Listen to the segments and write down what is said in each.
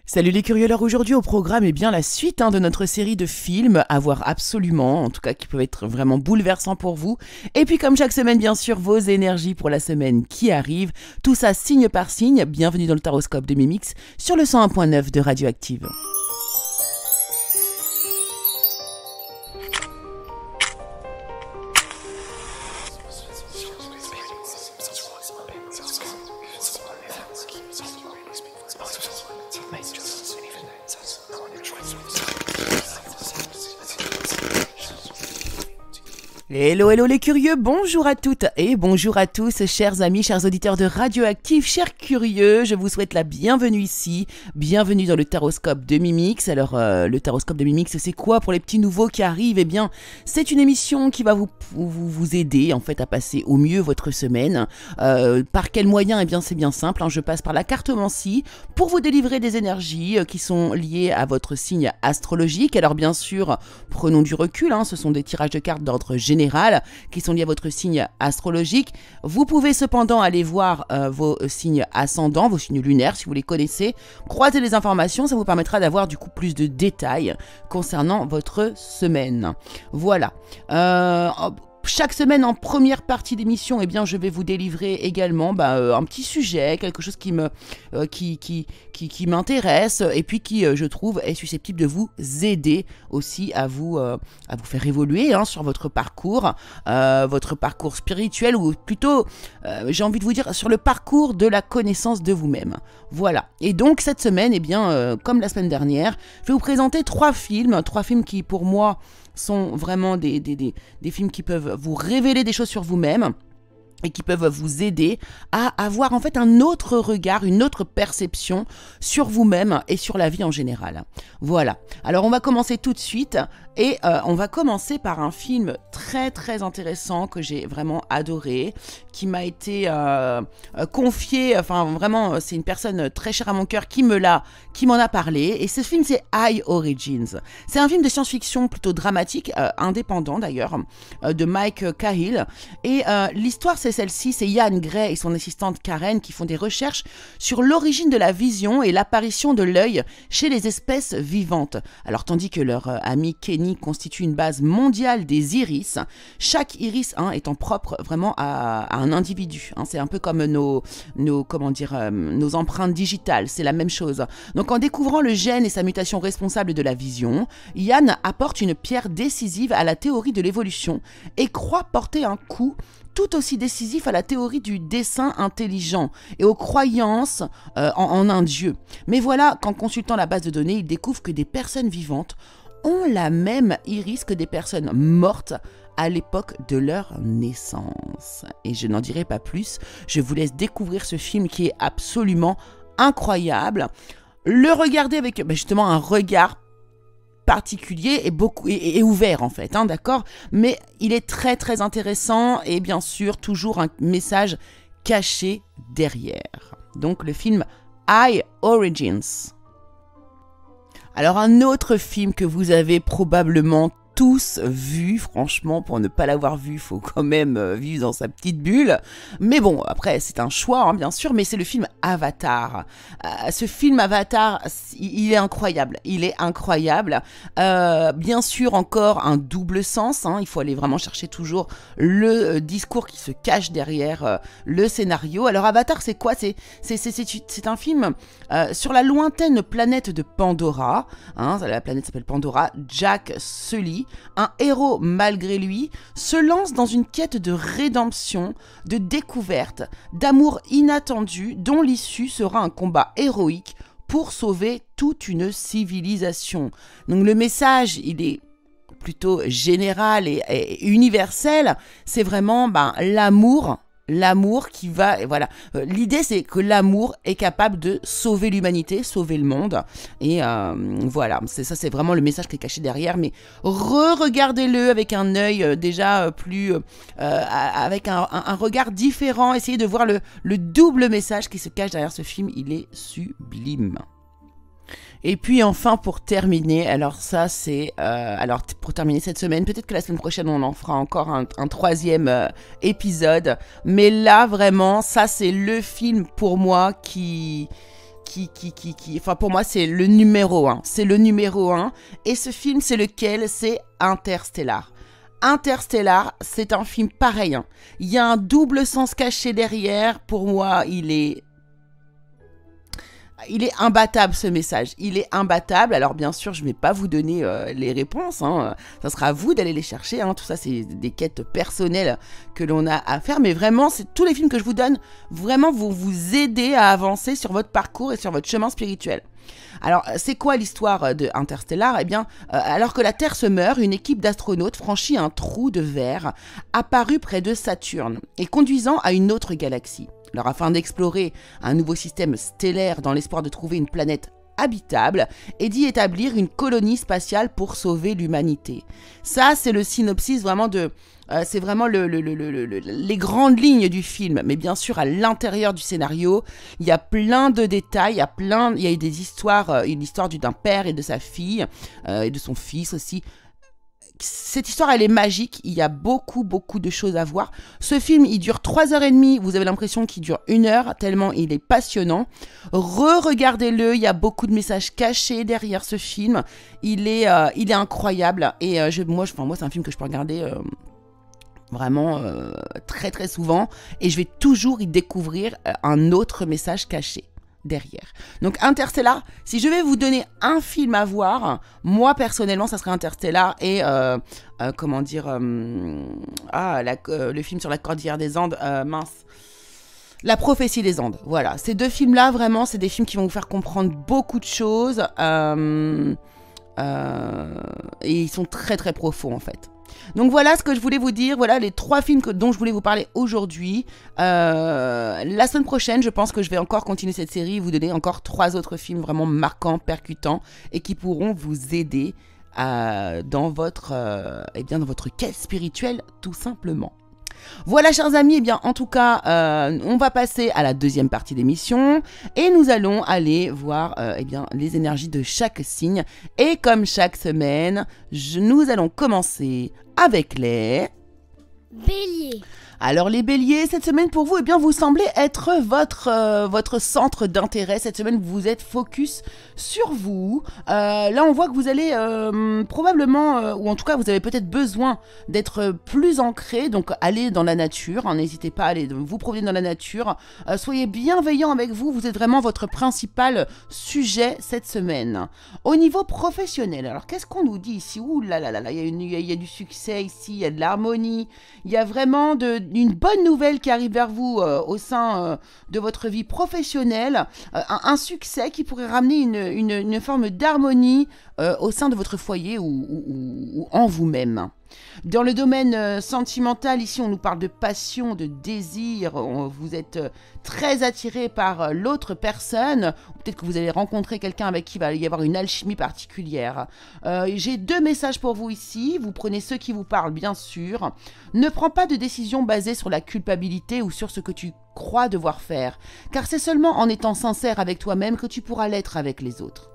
Salut les curieux, alors aujourd'hui au programme est bien la suite de notre série de films à voir absolument, en tout cas qui peuvent être vraiment bouleversants pour vous. Et puis comme chaque semaine bien sûr, vos énergies pour la semaine qui arrive, tout ça signe par signe. Bienvenue dans le Taroscope de Mimix sur le 101.9 de Radioactive. Hello, hello les curieux, bonjour à toutes et bonjour à tous, chers amis, chers auditeurs de Radioactive, chers curieux, je vous souhaite la bienvenue ici, bienvenue dans le Taroscope de Mimix. Alors, le Taroscope de Mimix, c'est quoi pour les petits nouveaux qui arrivent? Eh bien, c'est une émission qui va vous aider en fait à passer au mieux votre semaine. Par quels moyens? Eh bien, c'est bien simple, je passe par la cartomancie pour vous délivrer des énergies qui sont liées à votre signe astrologique. Alors bien sûr, prenons du recul, ce sont des tirages de cartes d'ordre général qui sont liés à votre signe astrologique. Vous pouvez cependant aller voir vos signes ascendants, vos signes lunaires si vous les connaissez. Croisez les informations, ça vous permettra d'avoir du coup plus de détails concernant votre semaine. Voilà. Chaque semaine en première partie d'émission, eh bien, je vais vous délivrer également un petit sujet, quelque chose qui m'intéresse et puis qui, je trouve, est susceptible de vous aider aussi à vous faire évoluer sur votre parcours spirituel ou plutôt, j'ai envie de vous dire, sur le parcours de la connaissance de vous-même. Voilà. Et donc cette semaine, eh bien, comme la semaine dernière, je vais vous présenter trois films qui pour moi sont vraiment des films qui peuvent vous révéler des choses sur vous-même et qui peuvent vous aider à avoir en fait un autre regard, une autre perception sur vous-même et sur la vie en général. Voilà. Alors on va commencer tout de suite et on va commencer par un film très très intéressant que j'ai vraiment adoré, qui m'a été confié, enfin vraiment c'est une personne très chère à mon cœur qui m'en a parlé, et ce film c'est I Origins. C'est un film de science-fiction plutôt dramatique, indépendant d'ailleurs, de Mike Cahill, et l'histoire c'est celle-ci, c'est Ian Gray et son assistante Karen qui font des recherches sur l'origine de la vision et l'apparition de l'œil chez les espèces vivantes. Alors tandis que leur ami Kenny constitue une base mondiale des iris, chaque iris étant propre vraiment à un individu. C'est un peu comme nos empreintes digitales, c'est la même chose. Donc en découvrant le gène et sa mutation responsable de la vision, Ian apporte une pierre décisive à la théorie de l'évolution et croit porter un coup tout aussi décisif à la théorie du dessin intelligent et aux croyances en un dieu. Mais voilà, qu'en consultant la base de données, il découvre que des personnes vivantes ont la même iris que des personnes mortes à l'époque de leur naissance. Et je n'en dirai pas plus, je vous laisse découvrir ce film qui est absolument incroyable. Le regarder avec justement un regard particulier et ouvert en fait, d'accord, mais il est très très intéressant et bien sûr toujours un message caché derrière. Donc le film I Origins. Alors un autre film que vous avez probablement tous vu, franchement, pour ne pas l'avoir vu, il faut quand même vivre dans sa petite bulle. Mais bon, après, c'est un choix, bien sûr, mais c'est le film Avatar. Ce film Avatar, il est incroyable. Il est incroyable. Bien sûr, encore un double sens. Il faut aller vraiment chercher toujours le discours qui se cache derrière le scénario. Alors, Avatar, c'est quoi? C'est un film sur la lointaine planète de Pandora. La planète s'appelle Pandora. Jack Sully, un héros malgré lui, se lance dans une quête de rédemption, de découverte, d'amour inattendu dont l'issue sera un combat héroïque pour sauver toute une civilisation. Donc le message, il est plutôt général et universel, c'est vraiment l'amour qui va, voilà. L'idée c'est que l'amour est capable de sauver l'humanité, sauver le monde, et voilà, c'est vraiment le message qui est caché derrière. Mais regardez-le avec un œil déjà plus, avec un regard différent, essayez de voir le double message qui se cache derrière ce film, il est sublime. Et puis enfin pour terminer, alors ça c'est, pour terminer cette semaine, peut-être que la semaine prochaine on en fera encore un troisième épisode, mais là vraiment ça c'est le film pour moi qui enfin pour moi c'est le numéro 1. C'est le numéro 1. Et ce film, c'est lequel? C'est Interstellar. Interstellar, c'est un film pareil. Hein. Il y a un double sens caché derrière. Pour moi, il est imbattable ce message, il est imbattable. Alors bien sûr, je ne vais pas vous donner les réponses, hein. Ça sera à vous d'aller les chercher, hein. Tout ça c'est des quêtes personnelles que l'on a à faire, mais vraiment, c'est tous les films que je vous donne, vraiment vous aider à avancer sur votre parcours et sur votre chemin spirituel. Alors, c'est quoi l'histoire de Interstellar? Eh bien, alors que la Terre se meurt, une équipe d'astronautes franchit un trou de verre apparu près de Saturne et conduisant à une autre galaxie. Alors, afin d'explorer un nouveau système stellaire dans l'espoir de trouver une planète habitable et d'y établir une colonie spatiale pour sauver l'humanité. Ça, c'est le synopsis vraiment de... c'est vraiment les grandes lignes du film. Mais bien sûr, à l'intérieur du scénario, il y a plein de détails, il y a des histoires, une histoire d'un père et de sa fille, et de son fils aussi. Cette histoire, elle est magique, il y a beaucoup de choses à voir. Ce film, il dure 3h30, vous avez l'impression qu'il dure 1 heure, tellement il est passionnant. Re-regardez-le, il y a beaucoup de messages cachés derrière ce film. Il est incroyable, et moi, c'est un film que je peux regarder... vraiment très souvent, et je vais toujours y découvrir un autre message caché derrière. Donc Interstellar, si je vais vous donner un film à voir, moi personnellement ça serait Interstellar et le film sur la cordillère des Andes, La prophétie des Andes. Voilà, ces 2 films-là, vraiment, c'est des films qui vont vous faire comprendre beaucoup de choses, et ils sont très profonds en fait. Donc voilà ce que je voulais vous dire, voilà les 3 films dont je voulais vous parler aujourd'hui. La semaine prochaine, je pense que je vais encore continuer cette série, vous donner encore 3 autres films vraiment marquants, percutants et qui pourront vous aider dans votre quête spirituelle tout simplement. Voilà chers amis, eh bien en tout cas on va passer à la deuxième partie d'émission et nous allons aller voir les énergies de chaque signe et comme chaque semaine nous allons commencer avec les Béliers. Alors les béliers, cette semaine pour vous, eh bien vous semblez être votre centre d'intérêt. Cette semaine, vous êtes focus sur vous. Là, on voit que vous allez probablement, ou en tout cas, vous avez peut-être besoin d'être plus ancré. Donc, allez dans la nature. Hein, n'hésitez pas à aller vous promener dans la nature. Soyez bienveillant avec vous. Vous êtes vraiment votre principal sujet cette semaine. Au niveau professionnel, alors qu'est-ce qu'on nous dit ici? Ouh là là là là, il y a du succès ici, il y a de l'harmonie. Il y a vraiment une bonne nouvelle qui arrive vers vous au sein de votre vie professionnelle, un succès qui pourrait ramener une forme d'harmonie au sein de votre foyer ou en vous-même. Dans le domaine sentimental, ici on nous parle de passion, de désir, vous êtes très attiré par l'autre personne, peut-être que vous allez rencontrer quelqu'un avec qui il va y avoir une alchimie particulière. J'ai 2 messages pour vous ici, vous prenez ceux qui vous parlent bien sûr. Ne prends pas de décision basée sur la culpabilité ou sur ce que tu crois devoir faire, car c'est seulement en étant sincère avec toi-même que tu pourras l'être avec les autres.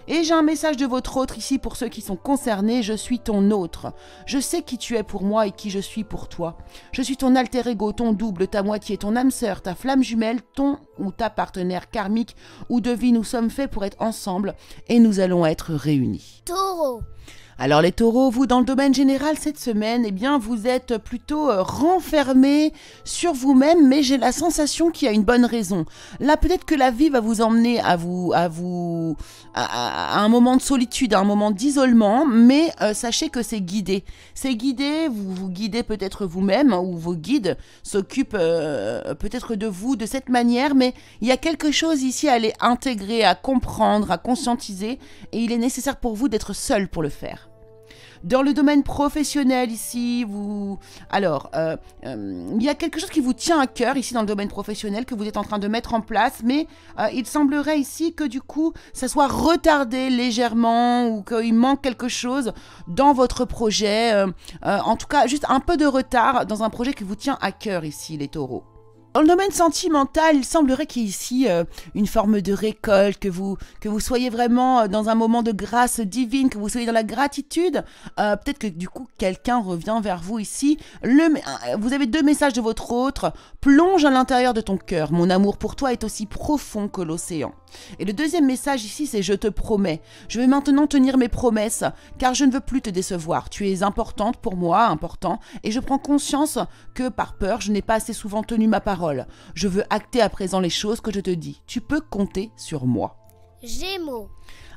Et j'ai un message de votre autre ici pour ceux qui sont concernés. Je suis ton autre. Je sais qui tu es pour moi et qui je suis pour toi. Je suis ton alter ego, ton double, ta moitié, ton âme sœur, ta flamme jumelle, ton ou ta partenaire karmique ou de vie. Nous sommes faits pour être ensemble et nous allons être réunis. Taureau. Alors les taureaux, vous dans le domaine général cette semaine, eh bien vous êtes plutôt renfermés sur vous-même, mais j'ai la sensation qu'il y a une bonne raison. Là peut-être que la vie va vous emmener à un moment de solitude, à un moment d'isolement, mais sachez que c'est guidé. C'est guidé, vous guidez peut-être vous-même, ou vos guides s'occupent peut-être de vous de cette manière, mais il y a quelque chose ici à aller intégrer, à comprendre, à conscientiser, et il est nécessaire pour vous d'être seul pour le faire. Dans le domaine professionnel ici, il y a quelque chose qui vous tient à cœur ici dans le domaine professionnel que vous êtes en train de mettre en place, mais il semblerait ici que du coup, ça soit retardé légèrement ou qu'il manque quelque chose dans votre projet. En tout cas, juste un peu de retard dans un projet qui vous tient à cœur ici, les taureaux. Dans le domaine sentimental, il semblerait qu'il y ait ici une forme de récolte, que vous soyez vraiment dans un moment de grâce divine, que vous soyez dans la gratitude. Peut-être que du coup, quelqu'un revient vers vous ici. Vous avez 2 messages de votre autre. Plonge à l'intérieur de ton cœur. Mon amour pour toi est aussi profond que l'océan. Et le 2e message ici, c'est je te promets. Je vais maintenant tenir mes promesses, car je ne veux plus te décevoir. Tu es importante pour moi, important, et je prends conscience que par peur, je n'ai pas assez souvent tenu ma parole. Je veux acter à présent les choses que je te dis. Tu peux compter sur moi. Gémeaux.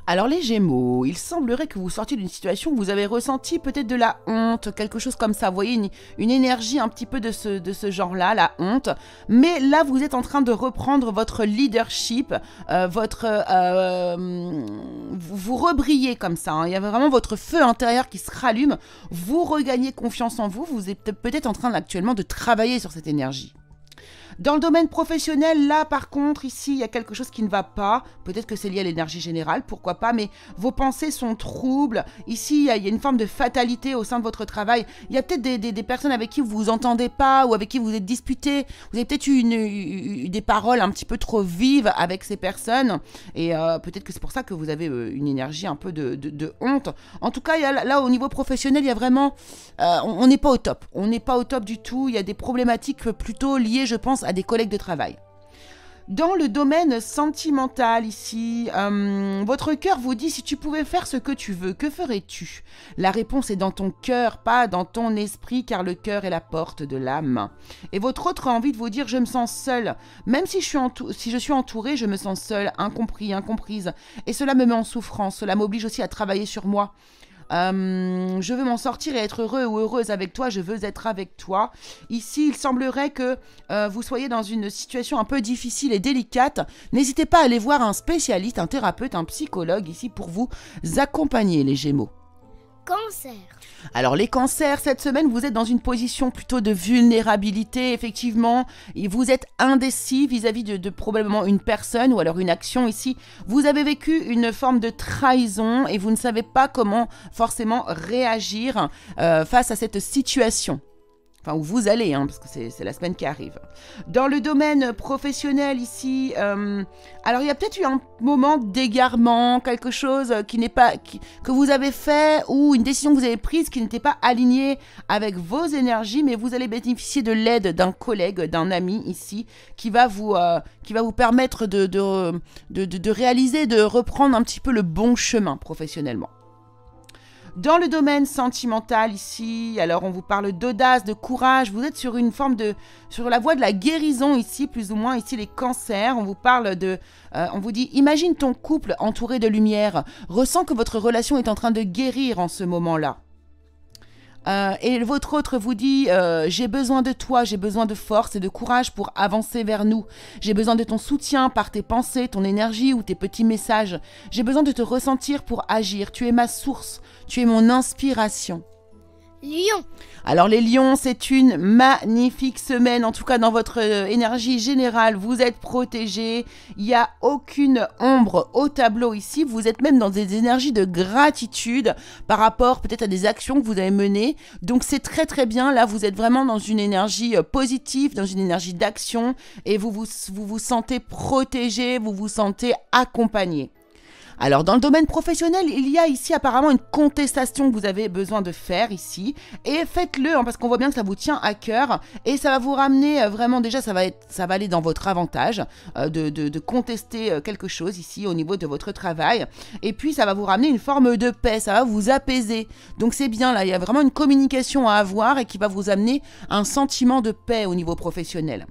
Alors les Gémeaux, il semblerait que vous sortiez d'une situation où vous avez ressenti peut-être de la honte, quelque chose comme ça. Vous voyez une énergie un petit peu de ce genre-là, la honte. Mais là, vous êtes en train de reprendre votre leadership, vous rebrillez comme ça. Hein. Il y a vraiment votre feu intérieur qui se rallume. Vous regagnez confiance en vous. Vous êtes peut-être en train actuellement de travailler sur cette énergie. Dans le domaine professionnel, là, par contre, ici, il y a quelque chose qui ne va pas. Peut-être que c'est lié à l'énergie générale, pourquoi pas, mais vos pensées sont troubles. Ici, il y a une forme de fatalité au sein de votre travail. Il y a peut-être des personnes avec qui vous vous entendez pas ou avec qui vous êtes disputés. Vous avez peut-être eu des paroles un petit peu trop vives avec ces personnes. Et peut-être que c'est pour ça que vous avez une énergie un peu de honte. En tout cas, là, au niveau professionnel, il y a vraiment... on n'est pas au top. On n'est pas au top du tout. Il y a des problématiques plutôt liées, je pense, à des collègues de travail. Dans le domaine sentimental ici, votre cœur vous dit si tu pouvais faire ce que tu veux, que ferais-tu? La réponse est dans ton cœur, pas dans ton esprit, car le cœur est la porte de l'âme. Et votre autre a envie de vous dire je me sens seule, même si je suis entourée, je me sens seule, incompris, incomprise. Et cela me met en souffrance, cela m'oblige aussi à travailler sur moi. Je veux m'en sortir et être heureux ou heureuse avec toi, je veux être avec toi. Ici, il semblerait que vous soyez dans une situation un peu difficile et délicate. N'hésitez pas à aller voir un spécialiste, un thérapeute, un psychologue ici pour vous accompagner, les Gémeaux. Cancer. Alors les cancers, cette semaine, vous êtes dans une position plutôt de vulnérabilité, effectivement, et vous êtes indécis vis-à-vis de probablement une personne ou alors une action ici. Vous avez vécu une forme de trahison et vous ne savez pas comment forcément réagir face à cette situation. Enfin, où vous allez, hein, parce que c'est la semaine qui arrive. Dans le domaine professionnel ici, alors il y a peut-être eu un moment d'égarement, quelque chose que vous avez fait ou une décision que vous avez prise qui n'était pas alignée avec vos énergies, mais vous allez bénéficier de l'aide d'un collègue, d'un ami ici, qui va vous permettre de réaliser, de reprendre un petit peu le bon chemin professionnellement. Dans le domaine sentimental ici, alors on vous parle d'audace, de courage, vous êtes sur sur la voie de la guérison ici, plus ou moins ici les cancers, on vous parle on vous dit, imagine ton couple entouré de lumière, ressens que votre relation est en train de guérir en ce moment-là. Et votre autre vous dit j'ai besoin de toi, j'ai besoin de force et de courage pour avancer vers nous. J'ai besoin de ton soutien par tes pensées, ton énergie ou tes petits messages. J'ai besoin de te ressentir pour agir. Tu es ma source, tu es mon inspiration. Lion. Alors les lions, c'est une magnifique semaine, en tout cas dans votre énergie générale, vous êtes protégés, il n'y a aucune ombre au tableau ici, vous êtes même dans des énergies de gratitude par rapport peut-être à des actions que vous avez menées, donc c'est très très bien, là vous êtes vraiment dans une énergie positive, dans une énergie d'action et vous vous sentez protégé, vous vous sentez accompagné. Alors dans le domaine professionnel, il y a ici apparemment une contestation que vous avez besoin de faire ici et faites-le hein, parce qu'on voit bien que ça vous tient à cœur et ça va vous ramener vraiment déjà ça va aller dans votre avantage de contester quelque chose ici au niveau de votre travail et puis ça va vous ramener une forme de paix, ça va vous apaiser. Donc c'est bien là, il y a vraiment une communication à avoir et qui va vous amener un sentiment de paix au niveau professionnel.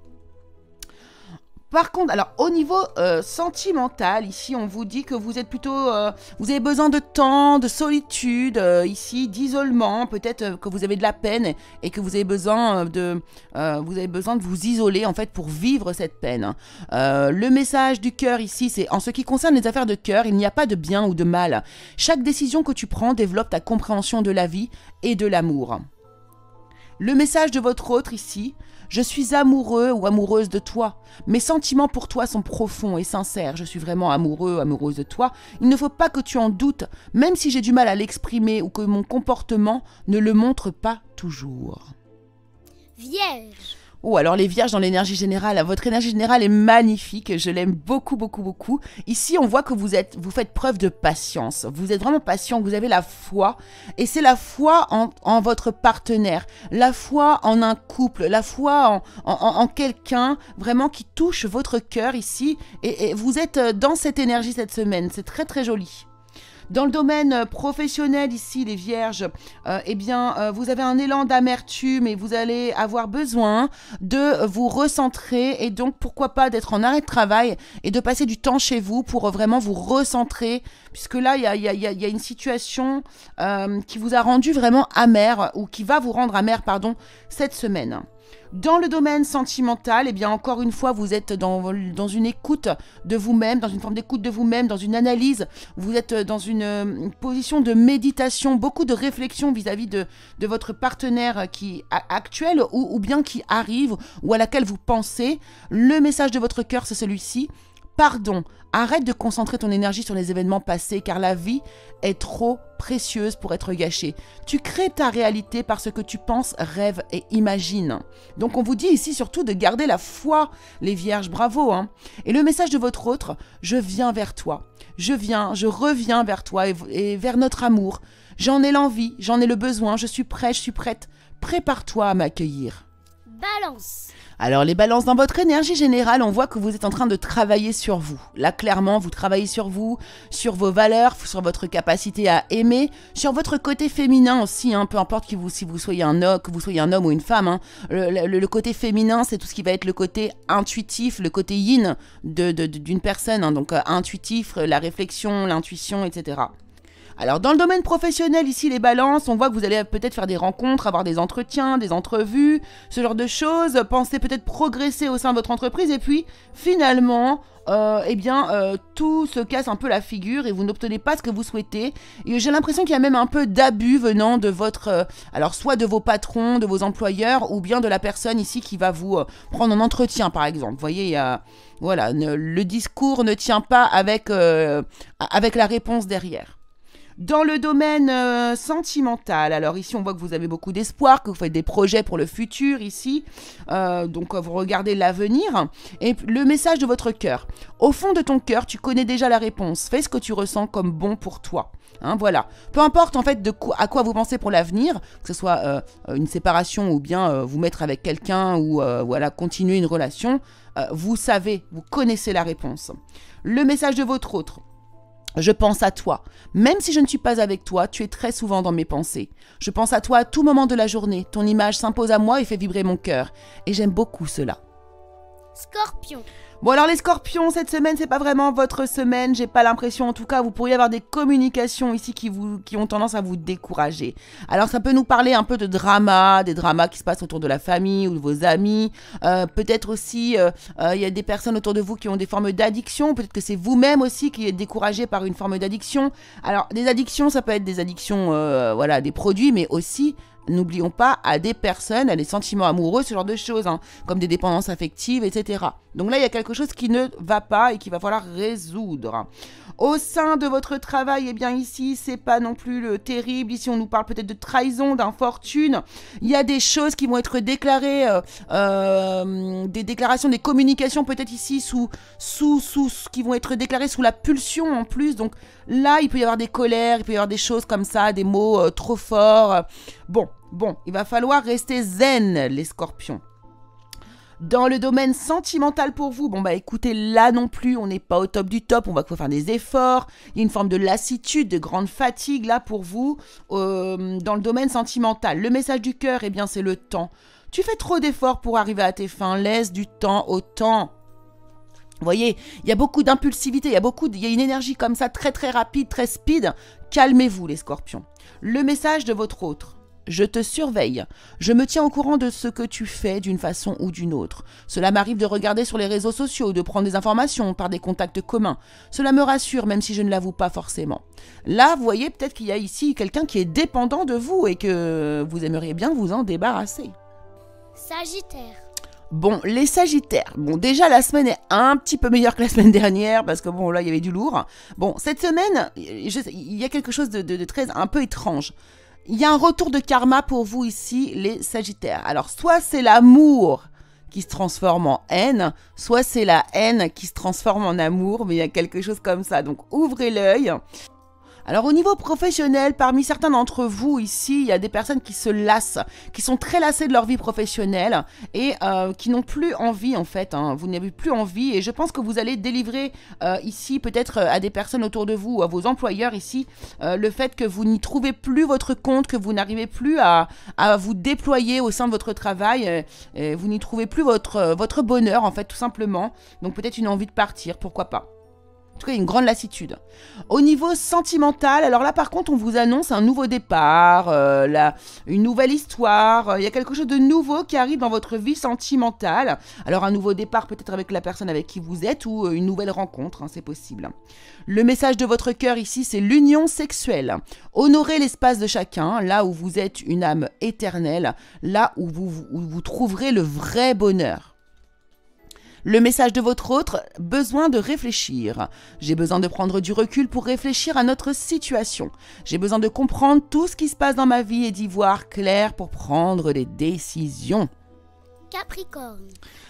Par contre, alors au niveau sentimental, ici on vous dit que vous êtes plutôt, vous avez besoin de temps, de solitude, ici d'isolement, peut-être que vous avez de la peine et que vous avez besoin de vous isoler en fait pour vivre cette peine. Le message du cœur ici, c'est en ce qui concerne les affaires de cœur, il n'y a pas de bien ou de mal. Chaque décision que tu prends développe ta compréhension de la vie et de l'amour. Le message de votre autre ici, je suis amoureux ou amoureuse de toi. Mes sentiments pour toi sont profonds et sincères. Je suis vraiment amoureux, amoureuse de toi. Il ne faut pas que tu en doutes, même si j'ai du mal à l'exprimer ou que mon comportement ne le montre pas toujours. Vierge. Oh, alors les vierges dans l'énergie générale, votre énergie générale est magnifique, je l'aime beaucoup, beaucoup, beaucoup. Ici, on voit que vous faites preuve de patience, vous êtes vraiment patient, vous avez la foi, et c'est la foi en votre partenaire, la foi en un couple, la foi en quelqu'un vraiment qui touche votre cœur ici, et vous êtes dans cette énergie cette semaine, c'est très, très joli. Dans le domaine professionnel ici, les vierges, vous avez un élan d'amertume et vous allez avoir besoin de vous recentrer et donc pourquoi pas d'être en arrêt de travail et de passer du temps chez vous pour vraiment vous recentrer puisque là, il y a une situation qui vous a rendu vraiment amer ou qui va vous rendre amer, pardon, cette semaine. Dans le domaine sentimental, eh bien encore une fois, vous êtes dans une écoute de vous-même, dans une forme d'écoute de vous-même, dans une analyse. Vous êtes dans une position de méditation, beaucoup de réflexion vis-à-vis de votre partenaire actuel ou bien qui arrive ou à laquelle vous pensez. Le message de votre cœur, c'est celui-ci. Pardon, arrête de concentrer ton énergie sur les événements passés car la vie est trop précieuse pour être gâchée. Tu crées ta réalité par ce que tu penses, rêves et imagines. Donc on vous dit ici surtout de garder la foi, les vierges, bravo. Hein. Et le message de votre autre, je viens vers toi. Je reviens vers toi et vers notre amour. J'en ai l'envie, j'en ai le besoin, je suis prêt, je suis prête. Prépare-toi à m'accueillir. Balance. Alors les balances, dans votre énergie générale, on voit que vous êtes en train de travailler sur vous. Là, clairement, vous travaillez sur vous, sur vos valeurs, sur votre capacité à aimer, sur votre côté féminin aussi, hein, peu importe si vous soyez que vous soyez un homme ou une femme. Hein. Le côté féminin, c'est tout ce qui va être le côté intuitif, le côté yin d'une personne. Hein, donc intuitif, la réflexion, l'intuition, etc. Alors, dans le domaine professionnel, ici, les balances, on voit que vous allez peut-être faire des rencontres, avoir des entretiens, des entrevues, ce genre de choses, penser peut-être progresser au sein de votre entreprise, et puis, finalement, tout se casse un peu la figure et vous n'obtenez pas ce que vous souhaitez. Et j'ai l'impression qu'il y a même un peu d'abus venant de votre... alors, soit de vos patrons, de vos employeurs, ou bien de la personne ici qui va vous prendre en entretien, par exemple. Vous voyez, le discours ne tient pas avec la réponse derrière. Dans le domaine sentimental, alors ici on voit que vous avez beaucoup d'espoir, que vous faites des projets pour le futur ici, donc vous regardez l'avenir, et le message de votre cœur. Au fond de ton cœur, tu connais déjà la réponse, fais ce que tu ressens comme bon pour toi. Hein, voilà. Peu importe en fait à quoi vous pensez pour l'avenir, que ce soit une séparation ou bien vous mettre avec quelqu'un ou continuer une relation, vous savez, vous connaissez la réponse. Le message de votre autre. Je pense à toi. Même si je ne suis pas avec toi, tu es très souvent dans mes pensées. Je pense à toi à tout moment de la journée. Ton image s'impose à moi et fait vibrer mon cœur. Et j'aime beaucoup cela. Scorpion. Bon alors les scorpions, cette semaine c'est pas vraiment votre semaine, j'ai pas l'impression, en tout cas vous pourriez avoir des communications ici qui ont tendance à vous décourager. Alors ça peut nous parler un peu de drama, des dramas qui se passent autour de la famille ou de vos amis, peut-être aussi il y a des personnes autour de vous qui ont des formes d'addiction, peut-être que c'est vous-même aussi qui êtes découragé par une forme d'addiction. Alors des addictions, ça peut être des addictions, des produits, mais aussi... N'oublions pas à des personnes, à des sentiments amoureux, ce genre de choses, hein, comme des dépendances affectives, etc. Donc là, il y a quelque chose qui ne va pas et qu'il va falloir résoudre. Au sein de votre travail, eh bien ici, c'est pas non plus le terrible. Ici, on nous parle peut-être de trahison, d'infortune. Il y a des choses qui vont être déclarées, des déclarations, des communications peut-être ici qui vont être déclarées sous la pulsion en plus. Donc là, il peut y avoir des colères, il peut y avoir des choses comme ça, des mots trop forts. Bon, il va falloir rester zen, les scorpions. Dans le domaine sentimental pour vous, écoutez, là non plus, on n'est pas au top du top, on va faire des efforts, il y a une forme de lassitude, de grande fatigue là pour vous, dans le domaine sentimental. Le message du cœur, eh bien c'est le temps. Tu fais trop d'efforts pour arriver à tes fins, laisse du temps au temps. Vous voyez, il y a beaucoup d'impulsivité, il y a une énergie comme ça, très très rapide, très speed. Calmez-vous les scorpions. Le message de votre autre. Je te surveille. Je me tiens au courant de ce que tu fais d'une façon ou d'une autre. Cela m'arrive de regarder sur les réseaux sociaux, de prendre des informations par des contacts communs. Cela me rassure, même si je ne l'avoue pas forcément. Là, vous voyez peut-être qu'il y a ici quelqu'un qui est dépendant de vous et que vous aimeriez bien vous en débarrasser. Sagittaire. Bon, les Sagittaires. Bon, déjà, la semaine est un petit peu meilleure que la semaine dernière parce que bon, là, il y avait du lourd. Bon, cette semaine, il y a quelque chose de très un peu étrange. Il y a un retour de karma pour vous ici, les Sagittaires. Alors, soit c'est l'amour qui se transforme en haine, soit c'est la haine qui se transforme en amour, mais il y a quelque chose comme ça. Donc ouvrez l'œil. Alors au niveau professionnel, parmi certains d'entre vous ici, il y a des personnes qui se lassent, qui sont très lassées de leur vie professionnelle et qui n'ont plus envie en fait, hein. Vous n'avez plus envie et je pense que vous allez délivrer ici peut-être à des personnes autour de vous ou à vos employeurs ici le fait que vous n'y trouvez plus votre compte, que vous n'arrivez plus à vous déployer au sein de votre travail, et vous n'y trouvez plus votre bonheur en fait tout simplement. Donc peut-être une envie de partir, pourquoi pas. En tout cas, une grande lassitude. Au niveau sentimental, alors là par contre, on vous annonce un nouveau départ, une nouvelle histoire. Il y a quelque chose de nouveau qui arrive dans votre vie sentimentale. Alors un nouveau départ peut-être avec la personne avec qui vous êtes ou une nouvelle rencontre, hein, c'est possible. Le message de votre cœur ici, c'est l'union sexuelle. Honorez l'espace de chacun, là où vous êtes une âme éternelle, là où vous trouverez le vrai bonheur. Le message de votre autre, besoin de réfléchir. J'ai besoin de prendre du recul pour réfléchir à notre situation. J'ai besoin de comprendre tout ce qui se passe dans ma vie et d'y voir clair pour prendre des décisions. Capricorne.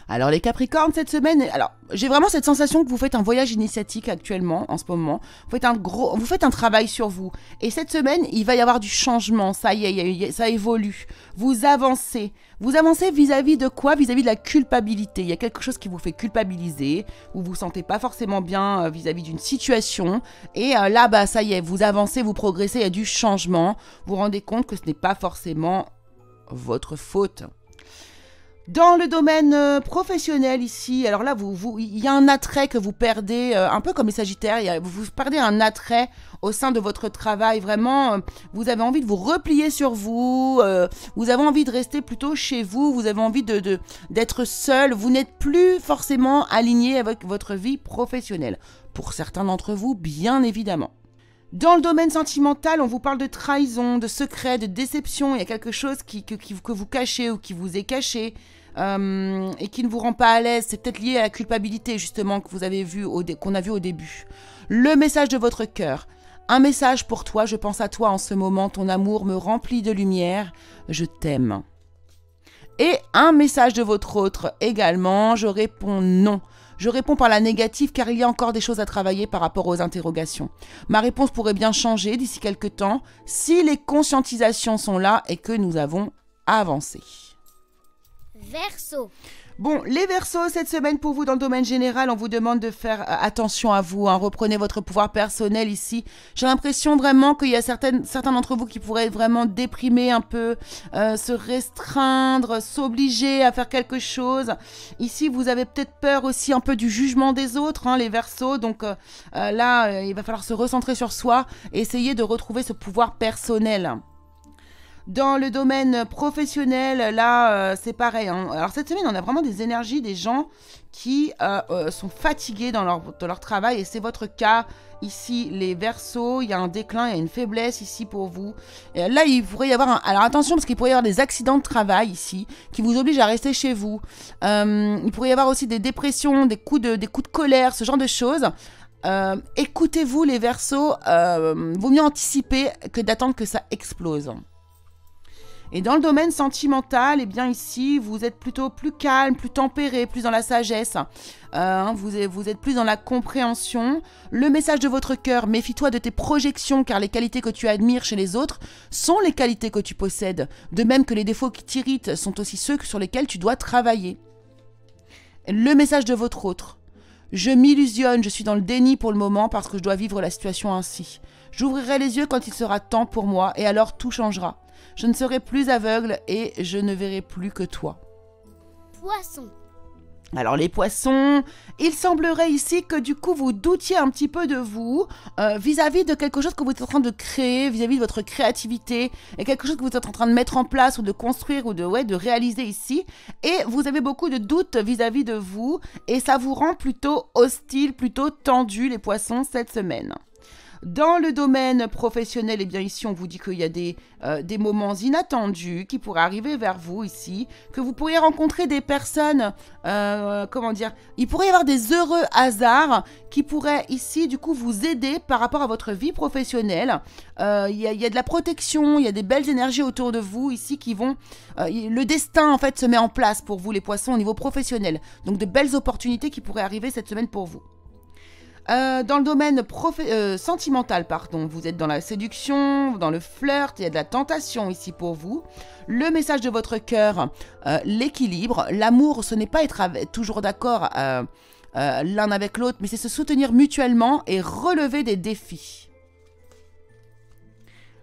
Alors les Capricornes cette semaine, alors j'ai vraiment cette sensation que vous faites un voyage initiatique actuellement, en ce moment. Vous faites un travail sur vous. Et cette semaine, il va y avoir du changement, ça y est, ça évolue. Vous avancez. Vous avancez vis-à-vis de quoi? Vis-à-vis de la culpabilité. Il y a quelque chose qui vous fait culpabiliser, vous vous sentez pas forcément bien vis-à-vis d'une situation. Et là, bah ça y est, vous avancez, vous progressez, il y a du changement. Vous vous rendez compte que ce n'est pas forcément votre faute. Dans le domaine professionnel ici, alors là, il y a un attrait que vous perdez, un peu comme les Sagittaires, vous perdez un attrait au sein de votre travail. Vraiment, vous avez envie de vous replier sur vous, vous avez envie de rester plutôt chez vous, vous avez envie d'être seul, vous n'êtes plus forcément aligné avec votre vie professionnelle. Pour certains d'entre vous, bien évidemment. Dans le domaine sentimental, on vous parle de trahison, de secret, de déception. Il y a quelque chose que vous cachez ou qui vous est caché et qui ne vous rend pas à l'aise. C'est peut-être lié à la culpabilité justement que vous avez vu qu'on a vu au début. Le message de votre cœur. Un message pour toi, je pense à toi en ce moment. Ton amour me remplit de lumière. Je t'aime. Et un message de votre autre également. Je réponds non. Je réponds par la négative car il y a encore des choses à travailler par rapport aux interrogations. Ma réponse pourrait bien changer d'ici quelques temps si les conscientisations sont là et que nous avons avancé. Verseau. Bon, les Verseaux, cette semaine pour vous dans le domaine général, on vous demande de faire attention à vous, hein, reprenez votre pouvoir personnel ici. J'ai l'impression vraiment qu'il y a certains d'entre vous qui pourraient vraiment déprimer un peu, se restreindre, s'obliger à faire quelque chose. Ici, vous avez peut-être peur aussi un peu du jugement des autres, hein, les Verseaux. Donc là, il va falloir se recentrer sur soi et essayer de retrouver ce pouvoir personnel. Dans le domaine professionnel, là, c'est pareil, hein. Alors cette semaine, on a vraiment des énergies, des gens qui sont fatigués dans leur travail. Et c'est votre cas ici, les Verseaux. Il y a un déclin, il y a une faiblesse ici pour vous. Et là, il pourrait y avoir alors attention, parce qu'il pourrait y avoir des accidents de travail ici, qui vous obligent à rester chez vous. Il pourrait y avoir aussi des dépressions, des coups de colère, ce genre de choses. Écoutez-vous, les Verseaux. Vaut mieux anticiper que d'attendre que ça explose. Et dans le domaine sentimental, eh bien ici, vous êtes plutôt plus calme, plus tempéré, plus dans la sagesse. Vous êtes plus dans la compréhension. Le message de votre cœur, méfie-toi de tes projections, car les qualités que tu admires chez les autres sont les qualités que tu possèdes. De même que les défauts qui t'irritent sont aussi ceux sur lesquels tu dois travailler. Le message de votre autre. Je m'illusionne, je suis dans le déni pour le moment parce que je dois vivre la situation ainsi. J'ouvrirai les yeux quand il sera temps pour moi et alors tout changera. Je ne serai plus aveugle et je ne verrai plus que toi. Poisson. Alors les poissons, il semblerait ici que du coup vous doutiez un petit peu de vous vis-à-vis de quelque chose que vous êtes en train de créer, vis-à-vis de votre créativité, et quelque chose que vous êtes en train de mettre en place ou de construire ou de réaliser ici. Et vous avez beaucoup de doutes vis-à-vis de vous et ça vous rend plutôt hostile, plutôt tendu les poissons cette semaine. Dans le domaine professionnel, eh bien ici on vous dit qu'il y a des moments inattendus qui pourraient arriver vers vous ici, que vous pourriez rencontrer des personnes, il pourrait y avoir des heureux hasards qui pourraient ici du coup vous aider par rapport à votre vie professionnelle. Il y a de la protection, il y a des belles énergies autour de vous ici qui vont... le destin en fait se met en place pour vous les poissons au niveau professionnel. Donc de belles opportunités qui pourraient arriver cette semaine pour vous. Dans le domaine sentimental, vous êtes dans la séduction, dans le flirt, il y a de la tentation ici pour vous. Le message de votre cœur, l'équilibre. L'amour, ce n'est pas être toujours d'accord l'un avec l'autre, mais c'est se soutenir mutuellement et relever des défis.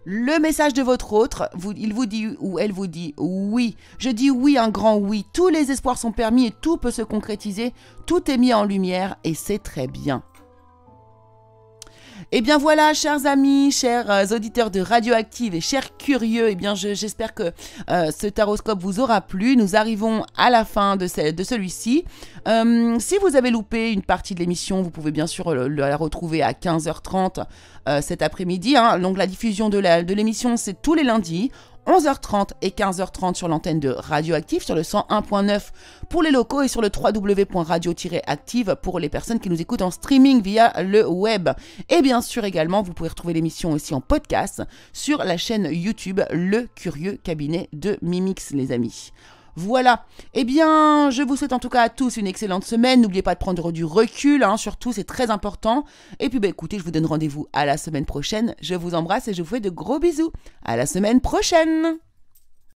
Le message de votre autre, il vous dit ou elle vous dit oui. Je dis oui, un grand oui. Tous les espoirs sont permis et tout peut se concrétiser. Tout est mis en lumière et c'est très bien. Eh bien voilà, chers amis, chers auditeurs de Radioactive et chers curieux, eh bien j'espère que ce taroscope vous aura plu. Nous arrivons à la fin de celui-ci. Si vous avez loupé une partie de l'émission, vous pouvez bien sûr la retrouver à 15h30 cet après-midi. Donc la diffusion de l'émission, c'est tous les lundis. 11h30 et 15h30 sur l'antenne de Radioactive, sur le 101.9 pour les locaux et sur le www.radio-active pour les personnes qui nous écoutent en streaming via le web. Et bien sûr également, vous pouvez retrouver l'émission aussi en podcast sur la chaîne YouTube Le Curieux Cabinet de Mimix, les amis. Voilà, eh bien, je vous souhaite en tout cas à tous une excellente semaine. N'oubliez pas de prendre du recul, surtout, c'est très important. Et puis, écoutez, je vous donne rendez-vous à la semaine prochaine. Je vous embrasse et je vous fais de gros bisous. À la semaine prochaine!